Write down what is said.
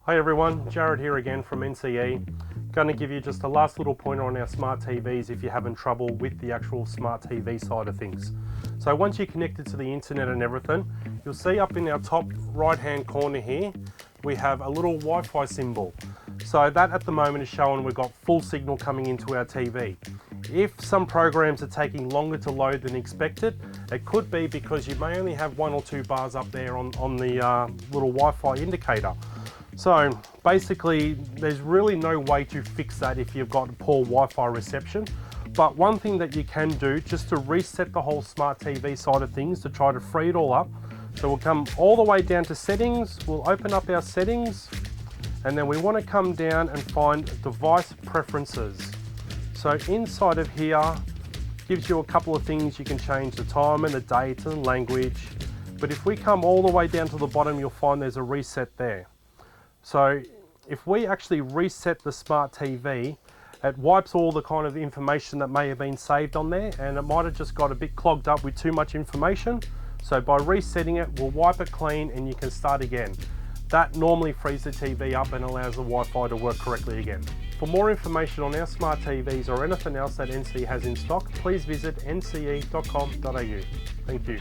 Hi everyone, Jared here again from NCE. Going to give you just a last little pointer on our smart TVs if you're having trouble with the actual smart TV side of things. So once you're connected to the internet and everything, you'll see up in our top right hand corner here, we have a little Wi-Fi symbol. So that at the moment is showing we've got full signal coming into our TV. If some programs are taking longer to load than expected, it could be because you may only have 1 or 2 bars up there on the little Wi-Fi indicator. So basically there's really no way to fix that if you've got poor Wi-Fi reception. But one thing that you can do just to reset the whole smart TV side of things to try to free it all up. So we'll come all the way down to settings, we'll open up our settings, and then we want to come down and find device preferences. So inside of here gives you a couple of things. You can change the time and the date and language. But if we come all the way down to the bottom, you'll find there's a reset there. So if we actually reset the smart TV, it wipes all the kind of information that may have been saved on there, and it might have just got a bit clogged up with too much information. So by resetting it, we'll wipe it clean and you can start again. That normally frees the TV up and allows the Wi-Fi to work correctly again. For more information on our smart TVs or anything else that NCE has in stock, please visit nce.com.au. Thank you.